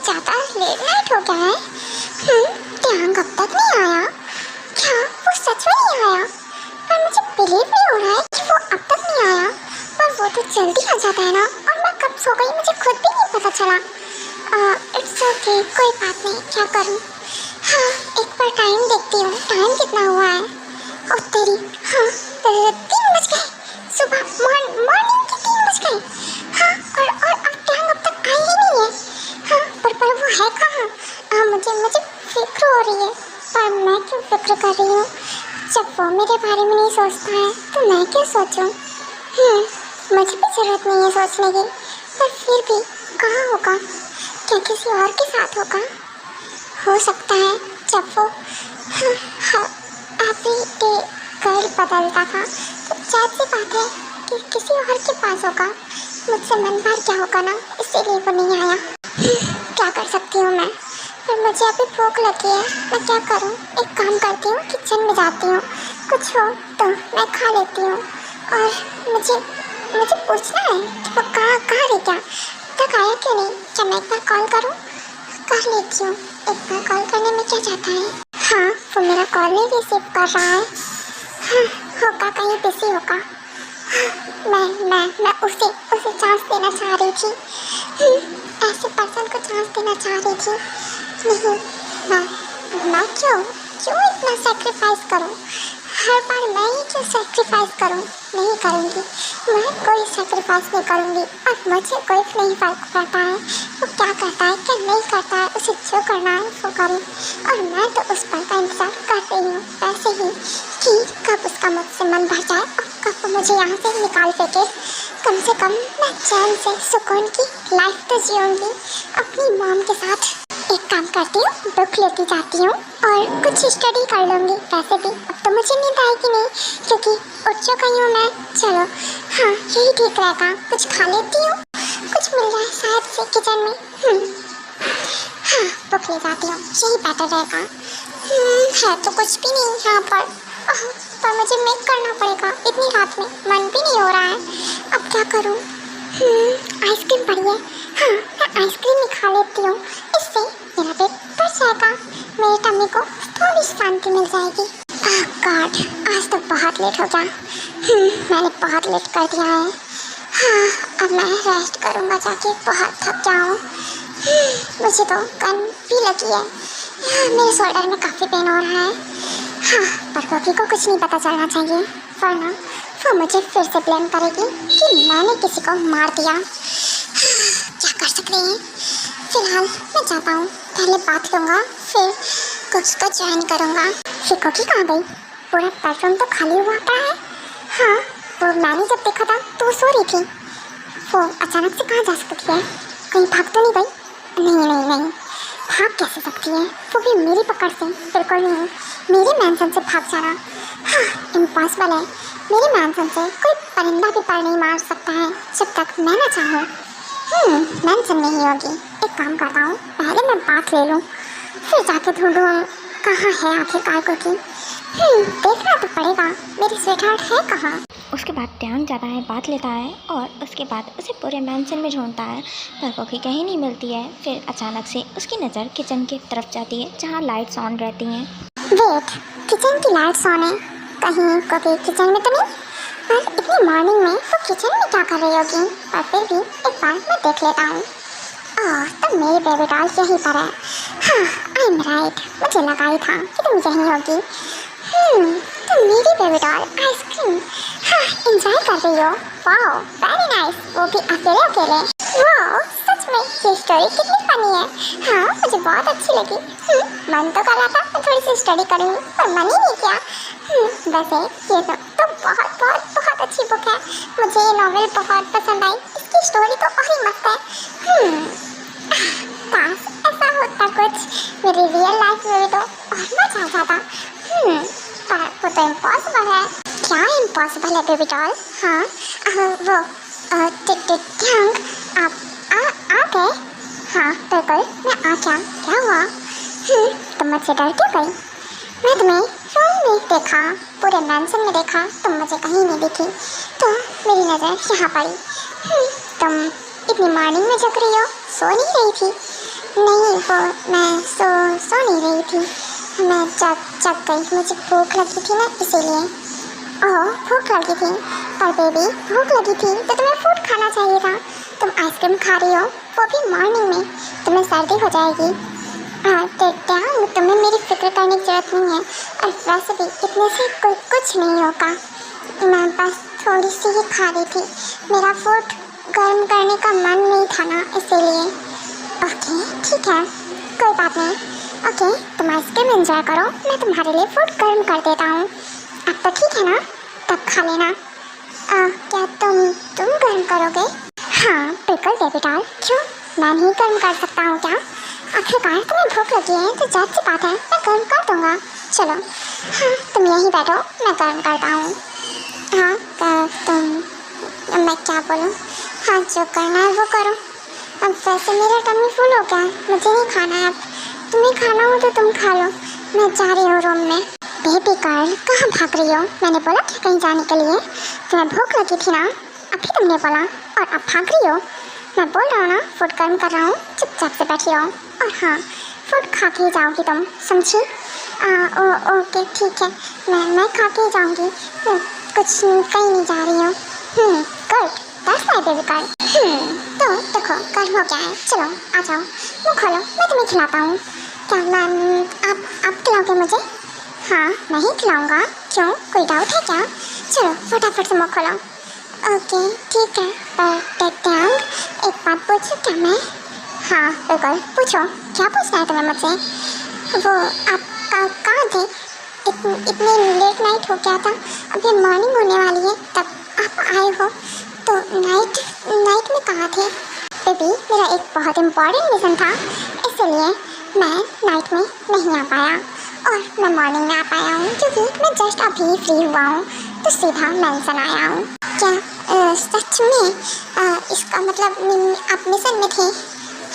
ज़्यादा late night हो गया है। ध्यान अब तक नहीं आया। क्या वो सच में नहीं आया? पर मुझे बिलीव नहीं हो रहा है कि वो अब तक नहीं आया। पर वो तो जल्दी आ जाता है ना, और मैं कब सो गई मुझे खुद भी नहीं पता चला। इट्स ओके, कोई बात नहीं, क्या करूँ। हाँ, एक बार टाइम देखती हूँ, टाइम कितना हुआ है। ओ तेरी, हाँ 3 बज गए। सुबह मॉर्निंग के 3 बज गए। हाँ, और अब टाइम अब तक आई ही नहीं है। हाँ, पर वो है कहाँ? मुझे फिक्र हो रही है। पर मैं क्यों फिक्र कर रही हूँ? जब वो मेरे बारे में नहीं सोचता है तो मैं क्यों सोचूं? मुझे भी ज़रूरत नहीं है सोचने की, पर फिर भी कहाँ होगा? क्या किसी और के साथ होगा? हो सकता है जब वो एवरी डे गर्ल बदलता था तो जाहिर सी बात है कि किसी और के पास होगा। मुझसे मन भर क्या होगा ना, इसीलिए वो नहीं आया। क्या कर सकती हूँ मैं? पर मुझे अभी भूख लगी है, मैं क्या करूँ? एक काम करती हूँ, किचन में जाती हूँ, कुछ हो तो मैं खा लेती हूँ। और मुझे पूछना है कि वो कहाँ रह गया, तक आया क्यों नहीं? क्या मैं एक बार कॉल करूँ? कर लेती हूँ। एक बार कॉल करने में क्या जाता है? हाँ, वो मेरा कॉल नहीं रिसीव कर रहा है। हाँ, होगा कहीं बिजी होगा। हाँ, मैं उसे चांस देना चाह रही थी। ऐसे पर्सन को चांस देना चाह रही थी। नहीं, मैं क्यों इतना सेक्रीफाइस करूं? हर बार मैं ही क्यों सेक्रीफाइस करूं? नहीं करूंगी, मैं कोई सेक्रीफाइस नहीं करूंगी। और मुझे कोई नहीं फर्क पड़ता है वो क्या करता है क्या नहीं करता है, उसे जो करना है वो करूं। और मैं तो उस पल का इंतजार कर रही हूँ वैसे ही कि कब उसका मुझसे मन भर जाए और कब वो मुझे यहाँ से निकाल फेंके। कम से कम मैं चैन से सुकून की लाइफ तो जीऊँगी अपनी मॉम के साथ। एक काम करती हूँ, बुक लेती जाती हूँ और कुछ स्टडी कर लूँगी। वैसे भी अब तो मुझे नींद आएगी नहीं क्योंकि उठ चुकी हूँ मैं। चलो, हाँ यही ठीक रहेगा। कुछ खा लेती हूँ, कुछ मिल जाए शायद से किचन में। हाँ, बुक ले जाती हूँ, यही बेटर रहेगा। है तो कुछ भी नहीं यहाँ पर मुझे मेक करना पड़ेगा। इतनी रात में मन भी नहीं हो रहा है, अब क्या करूँ? आइसक्रीम पड़ी है। हाँ, मैं आइसक्रीम ही खा लेती हूँ, इससे मेरा पेट भर जाएगा, मेरी टम्मी को थोड़ी शांति मिल जाएगी। गॉड, आज तो बहुत लेट हो गया। मैंने बहुत लेट कर दिया है। हाँ, अब मैं रेस्ट करूँगा जाके, बहुत थक जाऊँ। मुझे तो गन भी लगी है। मेरे शोल्डर में काफ़ी पेन हो रहा है। हाँ, पर कोकी को कुछ नहीं पता चलना चाहिए, वरना वो मुझे फिर से ब्लेम करेगी कि मैंने किसी को मार दिया। क्या कर सकते हैं? फिलहाल मैं जाता हूँ, पहले बात लूँगा, फिर कोकी को ज्वाइन करूँगा। फिर कोकी कहाँ गई? पूरा बेडरूम तो खाली हुआ पड़ा है। हाँ, वो मैंने जब देखा था तो वो सो रही थी। वो अचानक से कहाँ जा सकती है? कहीं भाग तो नहीं गई? नहीं, भाग कैसे सकती है? वो भी मेरी पकड़ से? बिल्कुल नहीं, मेरे मैंसन से भाग जाना हाँ इम्पॉसिबल है। मेरे मैंसन से कोई परिंदा भी पर नहीं मार सकता है जब तक मैं ना चाहूँ। मैंसन नहीं होगी। एक काम करता हूँ, पहले मैं बात ले लूँ, फिर जाके ढूंढूँ कहाँ है आखिरकार कोकी। देखना तो पड़ेगा मेरी स्वीटहार्ट है कहाँ। उसके बाद टैंग जाता है, बात लेता है और उसके बाद उसे पूरे मैंसन में ढूंढता है, पर कोकी कहीं नहीं मिलती है। फिर अचानक से उसकी नज़र किचन की तरफ जाती है जहाँ लाइट्स ऑन रहती हैं। वेट, किचन की लाइट्स ऑन है? कहीं कोकी किचन में तो नहीं? पर इतनी मॉर्निंग में वो किचन में क्या कर रही होगी? पर फिर भी एक बार मैं देख लेता हूँ। तो मेरी बेबी डॉल यहीं पर है। हाँ, आई एम राइट, मुझे लगा ही था कि तुम यहीं होगी। तो मेरी बेबी डॉल आइसक्रीम एंजॉय कर रही हो? वाओ, वेरी नाइस, वो भी अकेले। वाओ, सच में ये स्टोरी कितनी फनी है। हाँ, मुझे बहुत अच्छी लगी। मन तो कर रहा था मैं थोड़ी सी स्टडी करूँगी, पर मन ही नहीं किया। वैसे ये तो बहुत अच्छी बुक है। मुझे ये नॉवेल बहुत पसंद आई। इसकी स्टोरी तो और ही मस्त है। काश ऐसा होता कुछ मेरी रियल लाइफ में भी तो और मजा आ जाता। पर वो तो इम्पॉसिबल है। क्या इम्पॉसिबल है बेबी डॉल? हाँ, वो टिक आप आ गए? हाँ बिल्कुल, मैं आ गया। क्या हुआ? तुम मुझसे डर क्यों गई? मैं तुम्हें रूम में देखा, पूरे मैंसन में देखा, तुम मुझे कहीं नहीं दिखी, तो मेरी नज़र यहाँ पड़ी। तुम इतनी मॉर्निंग में जग रही हो, सो नहीं रही थी? नहीं, वो मैं सो नहीं रही थी। मैं जग गई, मुझे भूख लगी थी ना, इसीलिए। ओह, भूख लगी थी? पर बेबी, भूख लगी थी तो तुम्हें फूड खाना चाहिए था। तुम आइसक्रीम खा रही हो, वो भी मॉर्निंग में, तुम्हें सर्दी हो जाएगी। हाँ, तुम्हें मेरी फिक्र करने की जरूरत नहीं है, और वैसे भी इतने से कुछ नहीं होगा। मैं बस थोड़ी सी ही खा रही थी, मेरा फूड गर्म करने का मन नहीं था ना, इसीलिए। ओके, ठीक है, कोई बात नहीं। ओके, तुम आइसक्रीम एंजॉय करो, मैं तुम्हारे लिए फूड गर्म कर देता हूँ। अब तो ठीक है ना, तब खा लेना। क्या तुम गर्म करोगे? हाँ बिल्कुल बेबी डॉल, क्यों, मैं नहीं गर्म कर सकता हूँ क्या? आखिरकार तुम्हें भूख लगी है तो जाहिर सी बात है, मैं गर्म कर दूँगा। चलो, हाँ तुम यहीं बैठो, मैं गर्म करता हूँ। हाँ मैं क्या बोलूँ? हाँ, जो करना है वो करो। अब वैसे मेरा टमी फुल हो गया, मुझे नहीं खाना है। अब तुम्हें खाना हो तो तुम खा लो, मैं जा रही हूँ रूम में। बेबी गर्ल, कहाँ भाग रही हो? मैंने बोला कि कहीं जाने के लिए, तुम्हें भूख लगी थी ना, अभी तुमने बोला और अब भाग रही हो। मैं बोल रहा हूँ ना, फूड गर्म कर रहा हूँ, चुपचाप से बैठी रहो। और हाँ, फूड खा के ही जाओगी तुम, समझी? ओके ठीक है, मैं खा के ही जाऊँगी, कुछ कहीं नहीं जा रही हूँ। Good, that's my baby girl. तो देखो, गर्म हो गया है, चलो आ जाओ, मुँह खोलो, मैं तुम्हें खिलाता हूँ। क्या आप खिलाओगे मुझे? हाँ, मैं ही खिलाऊँगा। क्यों, कोई डाउट है क्या? चलो फटाफट से मुँह खोलो। ओके ठीक है, पर टैंग, एक बात पूछूं क्या मैं? हाँ बिल्कुल, पूछो, क्या पूछना है तुम्हें मुझसे? वो आप कहाँ थे? इतने लेट नाइट हो गया था, अभी मॉर्निंग होने वाली है, तब आप आए हो, तो नाइट में कहाँ थे? बेबी, मेरा एक बहुत इम्पॉर्टेंट मिशन था, इसलिए मैं नाइट में नहीं आ पाया और मैं मॉर्निंग में आ पाया हूँ, क्योंकि मैं जस्ट अभी फ्री हुआ हूँ तो सीधा मेंशन आया हूँ। क्या सच में? इसका मतलब आप मिशन में थे?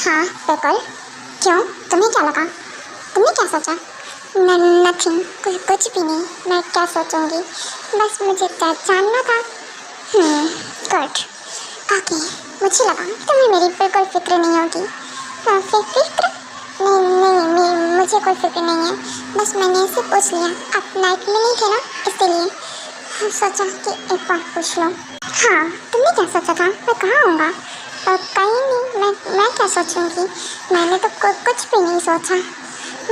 हाँ बिल्कुल। क्यों, तुम्हें क्या लगा? तुमने क्या सोचा? नथिंग, कुछ भी नहीं, मैं क्या सोचूंगी, बस मुझे जानना था। गुड, ओके, मुझे लगा तुम्हें मेरी बिल्कुल फिक्र नहीं होगी। फिक्र? नहीं, मुझे कोई फिक्र नहीं है, बस मैंने ऐसे पूछ लिया, आप नाइट में नहीं थे ना, इसलिए सोचा कि एक बार पूछ लो। हाँ, तुमने क्या सोचा था? मैं कहाँ आऊँगा? कहीं नहीं, मैं क्या सोचूंगी, मैंने तो कुछ भी नहीं सोचा,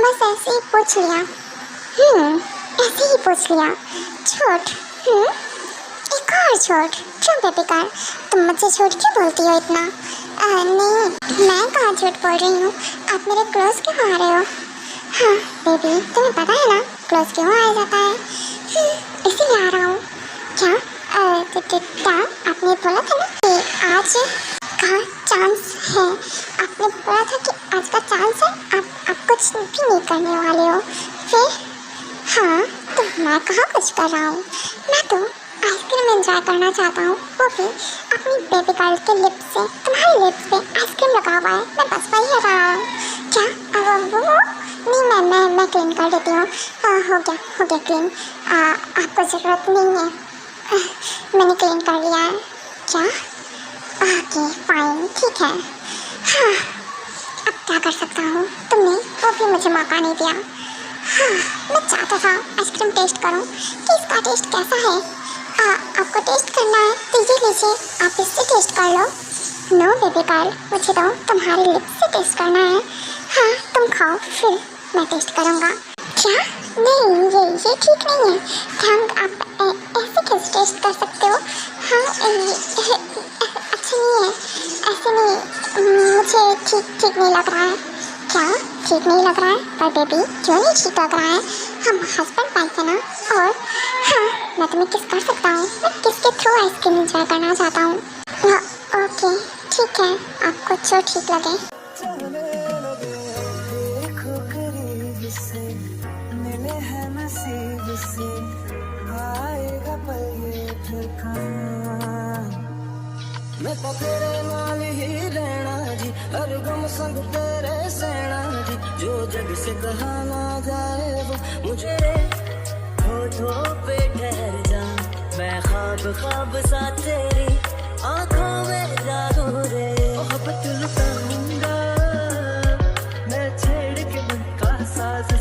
बस ऐसे ही पूछ लिया। ऐसे ही पूछ लिया। झूठ? एक और झूठ? क्यों बेबी गर्ल, तुम मुझे झूठ क्यों बोलती हो इतना? नहीं, मैं कहाँ झूठ बोल रही हूँ, आप मेरे क्लोज क्यों आ रहे हो? हाँ बेबी, तुम्हें पता है ना क्लोज क्यों आया जाता है? इसीलिए आ रहा हूँ। क्या आपने बोला था ना कि आज का चांस है, आपने बोला था कि आज का चांस है, आप कुछ भी नहीं करने वाले हो। फिर हाँ, तो मैं कहाँ कुछ कर रहा हूँ, मैं तो आइसक्रीम एंजॉय करना चाहता हूँ, वो भी अपनी बेबी गर्ल के लिप्स से। तुम्हारे लिप्स पे आइसक्रीम लगा हुआ है, मैं बस वही कर रहा हूँ। क्या वो नहीं, मैं क्लीन कर देती हूँ। हो गया क्लीन, आपको ज़रूरत नहीं है, मैंने क्लीन कर लिया है। क्या? ओके फाइन, ठीक है। हाँ, अब क्या कर सकता हूँ, तुमने वो भी मुझे मौका नहीं दिया। हाँ, मैं चाहता था आइसक्रीम टेस्ट करूँ कि इसका टेस्ट कैसा है। आपको टेस्ट करना है तो ये लीजिए, आप इससे टेस्ट कर लो। नो बेबी गर्ल, मुझे तो तुम्हारी लिप्स से टेस्ट करना है। हाँ, तुम खाओ, फिर मैं टेस्ट करूँगा। क्या? नहीं, ये ठीक नहीं है। थैंक, आप ऐसे कैसे टेस्ट कर सकते हो? हाँ, अच्छा नहीं है, ऐसे नहीं, मुझे ठीक नहीं लग रहा है। क्या ठीक नहीं लग रहा है? पर बेबी, क्यों नहीं ठीक लग रहा है? हम हस्बैंड वाइफ है ना। और हाँ, मैं तुम्हें किस कर सकता हूँ, मैं किसके थ्रू आइसक्रीम एंजॉय करना चाहता हूँ। ओके ठीक है, आपको जो ठीक लगे। मैं तो तेरे नाल ही रहना जी, हर गम संग तेरे सहना जी, जो जग से कहा ना जाए वो मुझे होठों पे ठहर जा, मैं ख्वाब सा तेरी आँखों में जादू रे, मोहब्बत लुटाऊंगा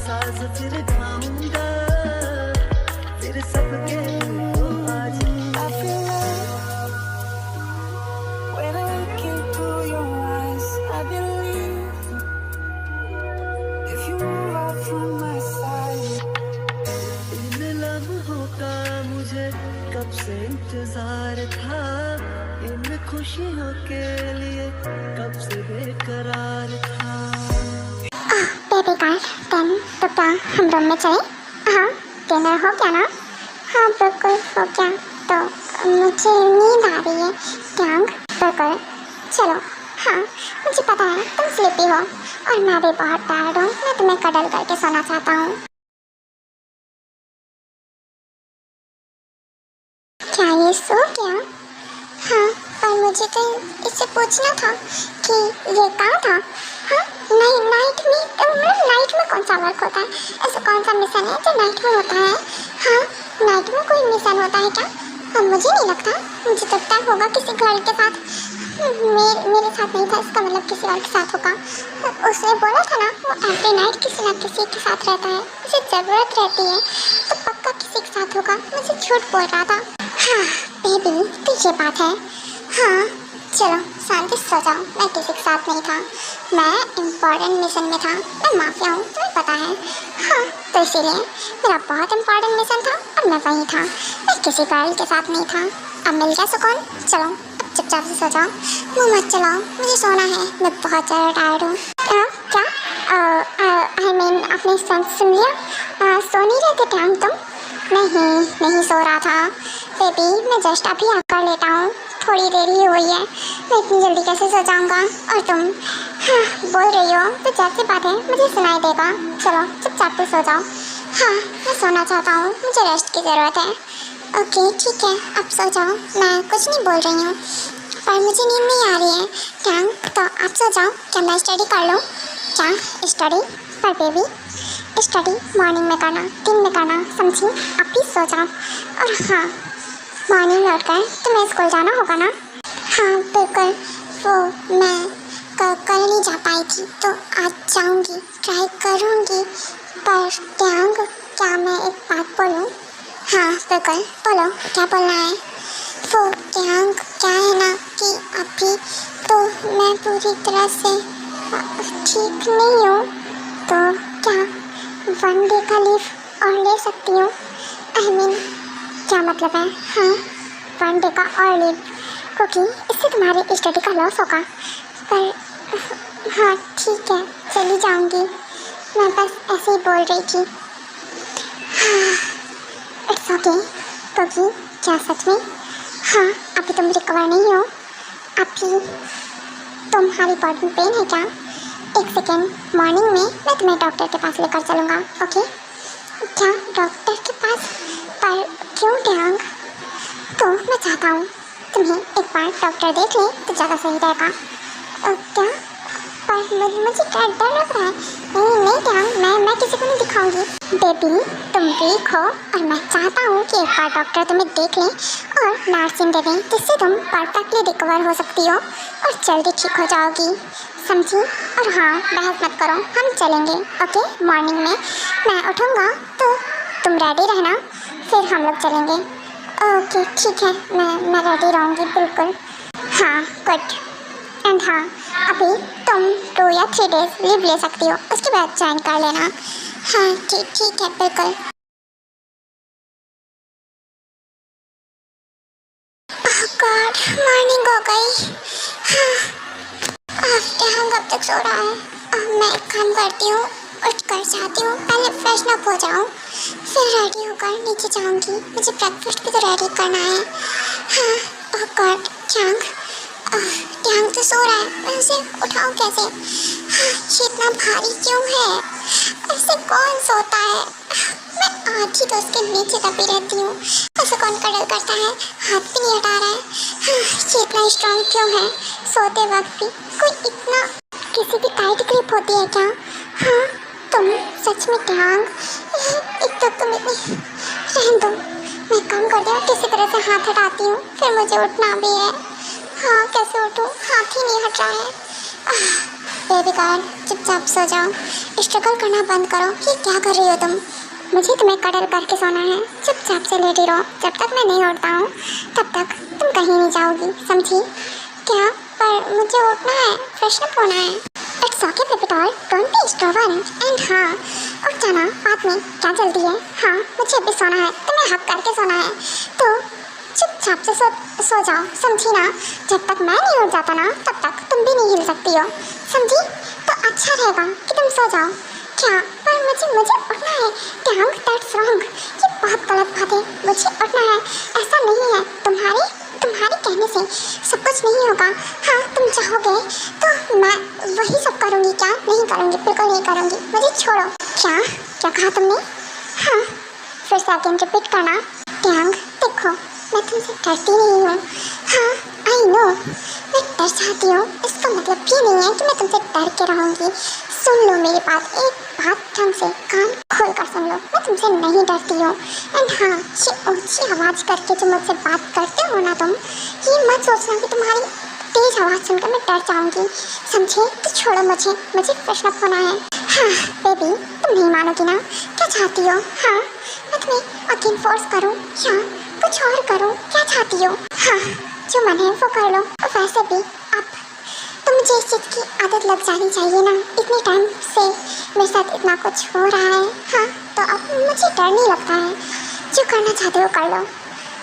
साज फिर गाऊंगा, फिर सबके दिल को आज I feel love when I look into your eyes. I believe if you move out from my side. इन लम्हों का मुझे कब से इंतजार था, इन खुशियों के लिए कब से बेकरार था। बेबी गर्ल, देन तो क्या हम रूम में चले? हाँ, डिनर हो गया ना? हाँ बिल्कुल हो गया। तो मुझे नींद आ रही है टैंग। बिल्कुल, चलो। हाँ, मुझे पता है तुम स्लीपी हो और मैं भी बहुत टायर्ड हूँ। मैं तुम्हें कडल करके सोना चाहता हूँ। क्या ये सो गया? हाँ, पर मुझे तो इससे पूछना था कि ये कहाँ था। हाँ, नहीं, नाइट में कौन सा वर्क होता है? ऐसा कौन सा मिशन है जो नाइट में होता है? हाँ, नाइट में कोई मिशन होता है क्या? हाँ, मुझे नहीं लगता। मुझे लगता होगा किसी गर्ल के साथ। मेरे साथ नहीं था, इसका मतलब किसी और के साथ होगा। उसने बोला था ना वो एवरी नाइट किसी ना किसी के साथ रहता है, उसे ज़रूरत रहती है तो पक्का किसी के साथ होगा। मुझे झूठ बोल रहा था। हाँ बेबी, तो ये बात है। हाँ चलो शांति से सो जाओ। मैं किसी के साथ नहीं था, मैं इम्पोर्टेंट मिशन में था। मैं माफिया हूँ, तुम्हें पता है। हाँ, तो इसीलिए मेरा बहुत इम्पोर्टेंट मिशन था और मैं वहीं था। मैं किसी गर्ल के साथ नहीं था। अब मिल गया सुकून। चलो अब चुपचाप से सो जाओ, मुँह मत चलाओ, मुझे सोना है। मैं बहुत ज़्यादा टायर्ड हूँ। क्या आई मीन आपने सुन लिया? सो नहीं रहे थे टाइम तुम? नहीं सो रहा था बेबी, मैं जस्ट अभी आकर लेटा हूँ। थोड़ी देर ही हुई है, मैं इतनी जल्दी कैसे सो जाऊँगा? और तुम हाँ बोल रही हो तो जैसी बात है मुझे सुनाई देगा। चलो चुपचाप से सो जाओ। हाँ, मैं सोना चाहता हूँ, मुझे रेस्ट की ज़रूरत है। ओके ठीक है, अब सो जाओ। मैं कुछ नहीं बोल रही हूँ, पर मुझे नींद नहीं आ रही है टैंग, तो आप सो जाओ। क्या मैं स्टडी कर लूँ? क्या स्टडी? पर बेबी स्टडी मॉर्निंग में करना, दिन में करना, समझी? आप ही सो जाओ। और हाँ, मॉर्निंग में उठकर तुम्हें स्कूल जाना होगा ना? हाँ बिल्कुल, वो मैं कल नहीं जा पाई थी तो आज जाऊँगी, ट्राई करूँगी। पर टैंग, क्या मैं एक बात बोलूँ? हाँ बिल्कुल, बोलो क्या बोलना है। वो टैंग, क्या है ना कि अभी तो मैं पूरी तरह से ठीक नहीं हूँ, तो क्या 1 डे का लीव और ले सकती हूँ? आई मीन क्या मतलब है? हाँ 1 डे का और लीव, क्योंकि इससे तुम्हारी स्टडी का लॉस होगा। पर हाँ ठीक है, चली जाऊँगी। मैं बस ऐसे ही बोल रही थी। हाँ इट्स ओके, क्योंकि क्या सच में हाँ अभी तुम रिकवर नहीं हो? अभी तुम्हारी बॉडी में पेन है क्या? एक सेकेंड, मॉर्निंग में मैं तुम्हें डॉक्टर के पास लेकर चलूँगा। ओके? क्या डॉक्टर के पास? पर क्यों टैंग? तो मैं चाहता हूँ तुम्हें एक बार डॉक्टर देख ले तो ज़्यादा सही रहेगा। क्या? पर मुझे क्या डर लग रहा है। नहीं टैंग, मैं किसी को नहीं दिखाऊंगी। बेबी तुम वीक हो और मैं चाहता हूँ कि एक बार डॉक्टर तुम्हें देख लें और नर्सिंग दे दें, जिससे तुम परफेक्टली रिकवर हो सकती हो और जल्दी ठीक हो जाओगी, समझी? और हाँ बहस मत करो, हम चलेंगे। ओके? मॉर्निंग में मैं उठूँगा तो तुम रेडी रहना, फिर हम लोग चलेंगे। ओके ठीक है, मैं रेडी रहूँगी बिल्कुल। हाँ गुड। एंड हाँ अभी तुम 2 या 3 डेज लीव ले सकती हो, उसके बाद ज्वाइन कर लेना। हाँ ठीक है बिल्कुल। गॉड, मॉर्निंग हो गई। हाँ अब तक सो रहा है। मैं एक काम करती हूँ, उठ कर जाती हूँ, पहले फ्रेशन अप हो जाऊँ, फिर रेडी होकर नीचे जाऊँगी। मुझे ब्रेकफास्ट भी तो रेडी करना है। हाँ ओह गॉड, टैंग तो सो रहा है, मैं उसे उठाऊँ कैसे? हाँ ये इतना भारी क्यों है? ऐसे कौन सोता है? मैं आज ही तो उसके नीचे दबी रहती हूँ, ऐसे कौन कडल करता है? हाथ भी नहीं हटा रहा है। हाँ ये इतना स्ट्रॉन्ग क्यों है? सोते वक्त भी कोई इतना किसी की टाइट ग्रिप होती है क्या? हाँ तुम सच में टैंग, एक तो तुम इतनी, रहने दो, मैं काम कर दिया, किसी तरह से हाथ हटाती हूँ, फिर मुझे उठना भी है। हाँ कैसे उठूँ? हाथ ही नहीं हट रहा है। बेबी गर्ल चुपचाप सो जाओ, स्ट्रगल करना बंद करो। ये क्या कर रही हो तुम? मुझे तुम्हें कडल करके सोना है। चुपचाप से लेटी रहो। जब तक मैं नहीं उठता हूँ तब तक तुम कहीं नहीं जाओगी, समझी? क्या? पर मुझे उठना है, फ्रेशन अप होना है। It's okay baby doll, don't be stubborn. And हाँ, उठ जाना बाद में, क्या जल्दी है? हाँ, मुझे अभी सोना है, तुम्हें हक करके सोना है, तो चुपचाप से सो जाओ, समझी ना? जब तक मैं नहीं उठ जाता ना तब तक तुम भी नहीं हिल सकती हो, समझी? तो अच्छा रहेगा कि तुम सो जाओ। क्या? पर मुझे उठना है। Dang, that's wrong. ये बहुत गलत बात है। मुझे उठना है, ऐसा नहीं है। तुम्हारे कहने से सब कुछ नहीं होगा। हाँ, तुम चाहोगे तो मैं वही सब करूँगी। क्या? नहीं करूँगी, बिल्कुल नहीं करूँगी। मुझे छोड़ो। क्या कहा तुमने? हाँ, फिर से अगेन रिपीट करना। डैंग, देखो मैं तुमसे डरती नहीं हूँ। हाँ, आई नो, मैं डर जाती हूँ। इसका मतलब ये नहीं है कि मैं तुमसे डर के रहूँगी। सुन लो मेरी बात, एक बात ढंग से कान खोल कर सुन लो। मैं तुमसे नहीं डरती हूँ। एंड हाँ, ये ऊंची आवाज़ करके जो मुझसे बात करते हो ना तुम, ये मत सोचना कि तुम्हारी तेज आवाज़ सुनकर मैं डर जाऊँगी, समझे? तो छोड़ो मुझे फ्रेशन अप होना है। हाँ बेबी, तुम नहीं मानोगी ना? क्या चाहती हो? हाँ, मैं तुम्हें अगेन फोर्स करूँ या कुछ और करूँ? क्या चाहती हो? हाँ, जो मन है वो कर लो। वैसे भी अब तो मुझे इस चीज़ की आदत लग जानी चाहिए ना। इतने टाइम से मेरे साथ इतना कुछ हो रहा है। हाँ, तो अब मुझे डर नहीं लगता है। जो करना चाहते हो कर लो।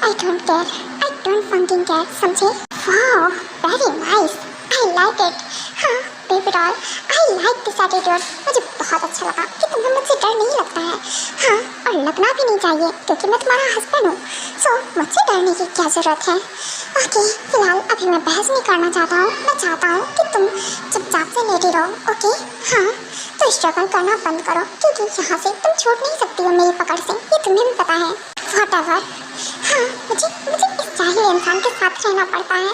I don't care, I don't fucking care, समझे? Wow, very nice, I like it. हाँ baby doll, I like this attitude. मुझे बहुत अच्छा लगा कि तुम्हें मुझसे डर नहीं लगता है। हाँ, और लगना भी नहीं चाहिए क्योंकि मैं तुम्हारा हस्बैंड हूँ। सो मुझसे डरने की क्या ज़रूरत है? ओके, फिलहाल अभी मैं बहस नहीं करना चाहता हूँ। मैं चाहता हूँ कि तुम चुपचाप से लेटी रहो। ओके? हाँ, तो स्ट्रगल करना बंद करो क्योंकि यहाँ से तुम छूट नहीं सकती हो मेरी पकड़ से। ये तुम्हें भी पता है। व्हाटएवर। हाँ, मुझे इस जाहिल इंसान के साथ रहना पड़ता है।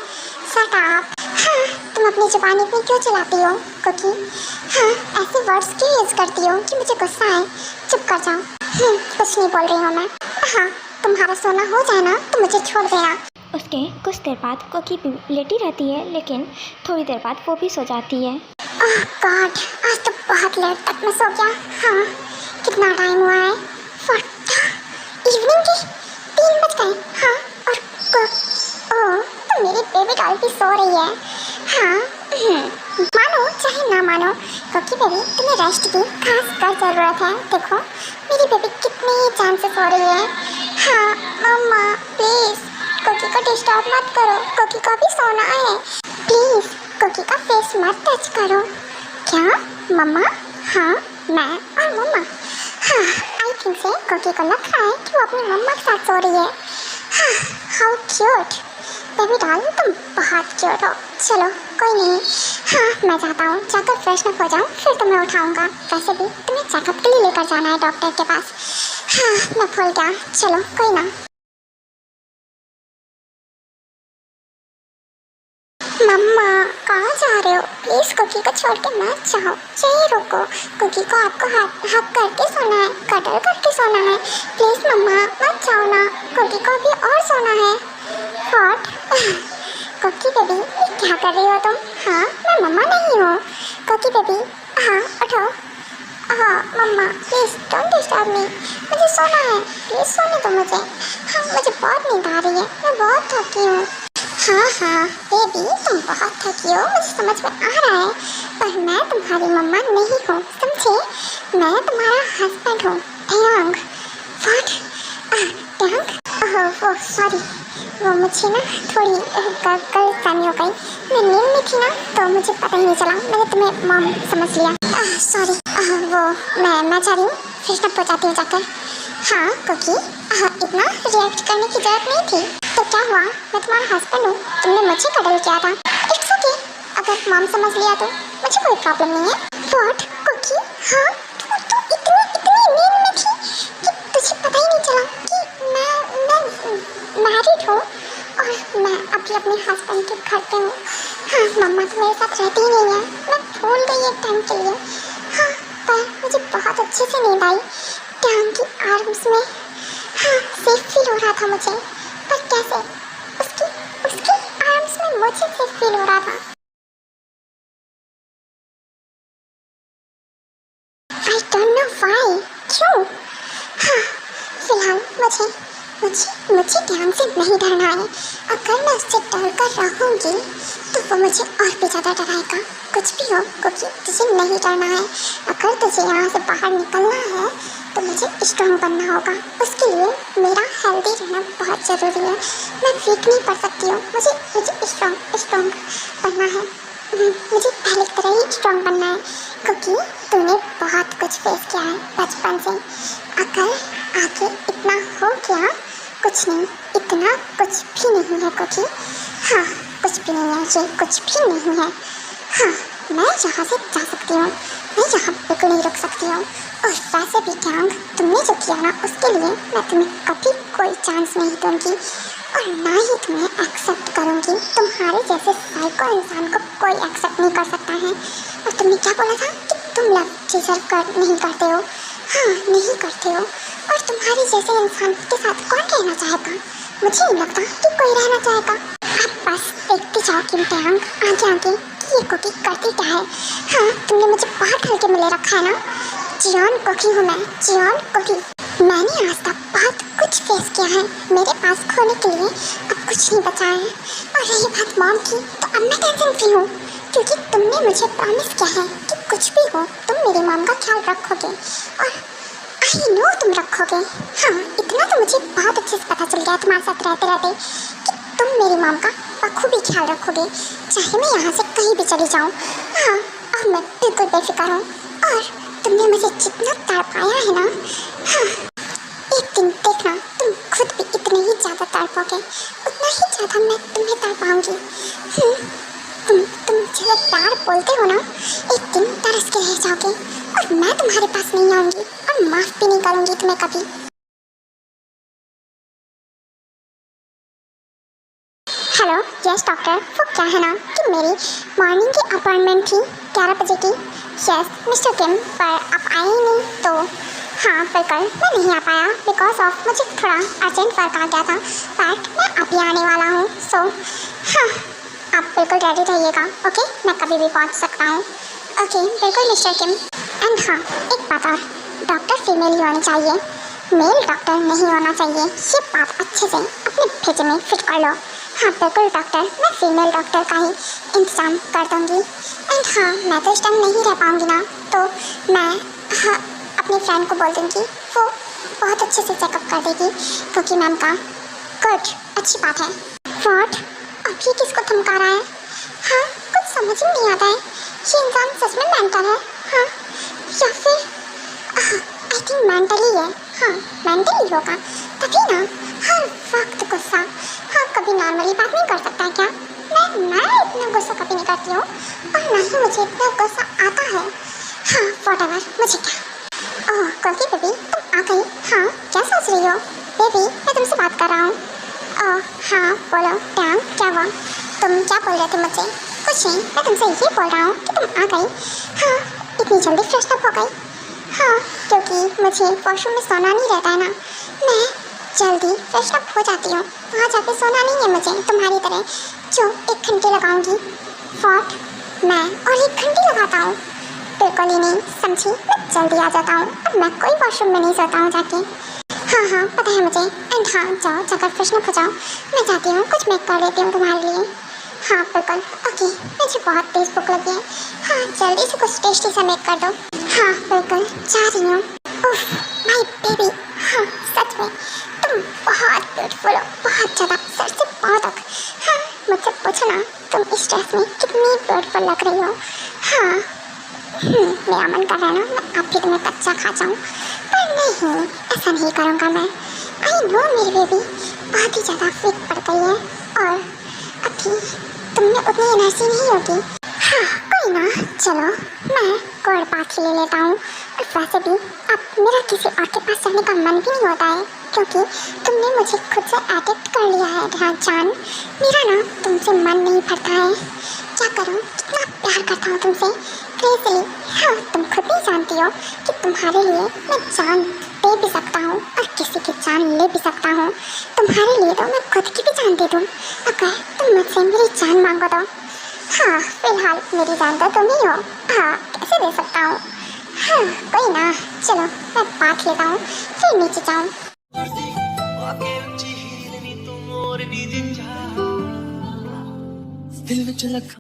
Shut up. हाँ, तुम अपनी जुबान इतनी क्यों चलाती हो कुकी? हाँ, ऐसे वर्ड्स क्यों यूज़ करती हो कि मुझे गुस्सा है? चुप कर जाओ। कुछ नहीं बोल रही हूँ मैं। हाँ, तुम्हारा सोना हो जाए ना तो मुझे छोड़ देना। उसके कुछ देर बाद कोकी भी लेटी रहती है, लेकिन थोड़ी देर बाद वो भी सो जाती है। ओह गॉड, आज तो बहुत लेट तक मैं सो गया। हाँ, कितना टाइम हुआ है? इवनिंग के 3 बज गए। हाँ, और ओह, तो मेरी बेबी डॉल भी सो रही है। हाँ, मानो चाहे ना मानो कोकी बेबी, तुम्हें रेस्ट की खास कर ज़रूरत है। देखो मेरी बेबी कितनी चैन से सो रही है। हाँ मम्मा, प्लीज़ कोकी को डिस्टर्ब मत करो। कोकी को भी सोना है। प्लीज़ कोकी का फेस मत टच करो। क्या मम्मा? हाँ, मैं और मम्मा। हाँ, आई थिंक से कोकी को लग रहा है कि वो अपनी मम्मा के साथ सो रही है। हाँ, हाउ क्यूट। बेबी डॉल, तुम बहुत क्यूट हो। चलो कोई नहीं। हाँ, मैं जाता हूँ, जाकर फ्रेश अप हो जाऊँ, फिर तुम्हें उठाऊँगा। वैसे भी तुम्हें चेकअप के लिए लेकर जाना है डॉक्टर के पास। हाँ, मैं भूल गया। चलो कोई ना। मम्मा, कहाँ जा रहे हो? प्लीज़ कुकी को छोड़ के मत जाओ। यहीं रुको। कुकी को आपको हक करके सोना है, कडल करके सोना है। प्लीज़ मम्मा, मत जाओ ना। कुकी को भी और सोना है। व्हाट? कुकी बेबी, क्या कर रही हो तुम? हाँ, मैं मम्मा नहीं हूँ। कुकी बेबी, हाँ उठो। हाँ मम्मा, प्लीज़ डोंट डिस्टर्ब मी। मुझे सोना है, प्लीज़ सोने दो मुझे। हाँ, मुझे बहुत नींद आ रही है, मैं बहुत थकी हूँ। हाँ बेबी, तुम बहुत थकी हो, मुझे समझ में आ रहा है, पर मैं तुम्हारी मम्मा नहीं हूँ, समझे? मैं तुम्हारा हस्बैंड हूँ, टैंग। व्हाट? टैंग? ओह वो सॉरी, वो मुझे ना थोड़ी गलतफहमी हो गई। मैं नींद में थी ना तो मुझे पता ही नहीं चला, मैंने तुम्हें मॉम समझ लिया। सॉरी। वो मैं जा रही हूँ, फ्रेशन अप हो जाती हूँ जाकर। हाँ कुकी, इतना रिएक्ट करने की जरूरत नहीं थी। तो क्या हुआ? मैं तुम्हारा हस्बैंड हूँ, तुमने मुझे कडल किया था। इट्स ओके, अगर मॉम समझ लिया तो मुझे कोई प्रॉब्लम नहीं है। What cookie? हाँ, तू इतनी नींद में थी कि तुझे पता ही नहीं चला कि मैं मैरिड हूँ और मैं अभी अपने हस्बैंड के घर पे हूँ। हाँ, मम्मा तो मेरे साथ रहती ही नहीं है, मैं भूल गई एक टाइम के लिए। हाँ, पर मुझे बहुत अच्छे से नींद आई टैंग की आर्म्स में। हाँ, सेफ फील हो रहा था मुझे, पर कैसे? उसकी आर्म्स में मुझे सेफ फील हो रहा था। मुझे ध्यान से नहीं डरना है। अगर मैं उससे डर कर रहूँगी तो वो मुझे और भी ज़्यादा डराएगा। कुछ भी हो क्योंकि तुझे नहीं डरना है। अगर तुझे यहाँ से बाहर निकलना है तो मुझे स्ट्रॉन्ग बनना होगा। उसके लिए मेरा हेल्दी रहना बहुत ज़रूरी है। मैं वीक नहीं पड़ सकती हूँ। मुझे स्ट्रॉन्ग बनना है। मुझे पहले की तरह ही स्ट्रॉन्ग बनना है क्योंकि तूने बहुत कुछ फेस किया है बचपन से। अगर आगे इतना हो गया, कुछ नहीं, इतना कुछ भी नहीं है क्योंकि हाँ, कुछ भी नहीं है, ये कुछ भी नहीं है। हाँ, मैं यहाँ से जा सकती हूँ। मैं यहाँ बिल्कुल नहीं रुक सकती हूँ। और वैसे भी गैंग, तुमने जो किया ना उसके लिए मैं तुम्हें कभी कोई चांस नहीं दूँगी और ना ही तुम्हें एक्सेप्ट करूँगी। तुम्हारे जैसे साइको इंसान को कोई एक्सेप्ट नहीं कर सकता है। और तुमने क्या बोला था कि तुम लव डिजर्व नहीं करते हो? हाँ, नहीं करते हो। और तुम्हारे जैसे इंसान के साथ कौन रहना चाहेगा? मुझे नहीं लगता कि कोई रहना चाहेगा। आप बस देखते जाओ कि गैंग आगे कि ये कुकी करती क्या है। हाँ, तुमने मुझे बहुत हल्के में ले रखा है ना। जियोन कुकी हूँ मैं, जियोन कुकी। मैंने आज तक बहुत कुछ फेस किया है। मेरे पास खोने के लिए अब कुछ नहीं बचा है। और रही बात मॉम की, तो अब मैं टेंशन फ्री हूँ क्योंकि तुमने मुझे प्रॉमिस किया है कि कुछ भी हो तुम मेरी मॉम का ख्याल रखोगे। और आई नो तुम रखोगे। हाँ, इतना तो मुझे बहुत अच्छे से पता चल गया तुम्हारे साथ रहते रहते कि तुम मेरी मॉम का बखूबी ख्याल रखोगे, चाहे मैं यहाँ से कहीं भी चली जाऊँ। हाँ, और मैं बिल्कुल बेफिक्र हूँ। और तुमने मुझे जितना तड़पाया है ना, हाँ, एक दिन देखना तुम खुद भी इतने ही ज़्यादा तड़पोगे, उतना ही ज़्यादा मैं तुम्हें तड़पाऊंगी। तुम मुझे प्यार बोलते हो ना, एक दिन तरस के रह जाओगे और मैं तुम्हारे पास नहीं आऊँगी और माफ़ भी नहीं करूँगी तुम्हें कभी। हेलो, यस डॉक्टर, वो क्या है ना कि मेरी मॉर्निंग की अपॉइंटमेंट थी 11 बजे की। यस मिस्टर किम, पर आप आए ही नहीं। तो हाँ, बिल्कुल मैं नहीं आ पाया बिकॉज ऑफ मुझे थोड़ा अर्जेंट वर्क आ गया था, बट मैं अभी आने वाला हूँ। सो हाँ, आप बिल्कुल रेडी रहिएगा। ओके, मैं कभी भी पहुँच सकता हूँ। ओके, बिल्कुल मिस्टर किम। एंड हाँ, एक बात और, डॉक्टर फीमेल ही होनी चाहिए, मेल डॉक्टर नहीं होना चाहिए। ये बात अच्छे से अपने भेजे में फिट कर लो। हाँ बिल्कुल डॉक्टर, मैं फीमेल डॉक्टर का ही इंतज़ाम कर दूँगी। एंड हाँ, मैं तो इस टाइम नहीं रह पाऊँगी ना, तो मैं हाँ अपनी फ्रेंड को बोल दूँगी, वो बहुत अच्छे से चेकअप कर देगी क्योंकि मैम का गुड, अच्छी बात है। व्हाट, अब ये किसको धमका रहा है? हाँ, कुछ समझ ही नहीं आता है, ये इंसान सच में मेंटल है हाँ, या फिर आई थिंक मेंटली है। हाँ, मेंटली होगा तभी ना हर वक्त गुस्सा। हाँ, कभी नॉर्मली बात नहीं कर सकता क्या? मैं इतना गुस्सा कभी नहीं करती हूँ और ना ही मुझे इतना गुस्सा आता है। हाँ व्हाटएवर, मुझे क्या। ओह कोकी बेबी, तुम आ गई। हाँ, क्या सोच रही हो? बेबी, मैं तुमसे बात कर रहा हूँ। ओह हाँ बोलो टैंग, क्या हुआ? तुम क्या बोल रहे थे मुझसे? कुछ नहीं, मैं तुमसे ये बोल रहा हूँ कि तुम आ गई। हाँ, इतनी जल्दी फ्रेश अप हो गई? हाँ, क्योंकि मुझे वॉशरूम में सोना नहीं रहता है ना, मैं जल्दी फ्रेश अप हो जाती हूँ। वहाँ जाके सोना नहीं है मुझे तुम्हारी तरह जो 1 घंटे लगाऊंगी। व्हाट, मैं और 1 घंटे लगाता हूँ? बिल्कुल ही नहीं, समझी, मैं जल्दी आ जाता हूँ और मैं कोई वॉशरूम में नहीं सोता हूँ जाके। हाँ हाँ पता है मुझे। एंड हाँ, जाओ जाकर फ्रेश अप हो जाओ, मैं जाती हूँ, कुछ मेक कर लेती हूँ तुम्हारे लिए। हाँ बिल्कुल, ओके, मुझे बहुत तेज़ भूख लगी है। हाँ, जल्दी से कुछ टेस्टी सा मेक कर दो। हाँ बिल्कुल, जा रही हूँ। उफ, माय बेबी, हाँ सच में तुम बहुत ब्यूटीफुल हो, बहुत ज़्यादा, सर से पाँव तक। हाँ, मुझसे पूछो ना, तुम इस ड्रेस में कितनी ब्यूटीफुल लग रही हो। हाँ, मेरा मन कर रहा है ना मैं आप भी तुम्हें कच्चा खा जाऊँ, पर नहीं, ऐसा नहीं करूँगा मैं। आई नो मेरी बेबी बहुत ही ज़्यादा फिट पड़ गई है और अभी तुमने उतनी एनर्जी नहीं होगी। हाँ कोई ना, चलो मैं कोल्ड बाथ ले लेता हूँ। और वैसे भी अब मेरा किसी और के पास जाने का मन भी नहीं होता है क्योंकि तुमने मुझे खुद से एडिक्ट कर लिया है जान। मेरा ना तुमसे मन नहीं भरता है, क्या करूँ, कितना प्यार करता हूँ तुमसे क्रेज़िली। हाँ, तुम खुद ही जानती हो कि तुम्हारे लिए मैं जान दे भी सकता हूँ और किसी की जान ले भी सकता हूँ। तुम्हारे लिए तो मैं खुद की भी जान दे दूँ अगर तुम मुझसे मेरी जान मांगो तो। हाँ, फिलहाल मेरी जान तो तुम ही हो। हाँ, कैसे दे सकता हूँ? हाँ कोई ना, चलो मैं बात लेता हूँ फिर नीचे जाऊँ। आके ऊंची हील नी तू मोर नी जिंजा दिल विच लख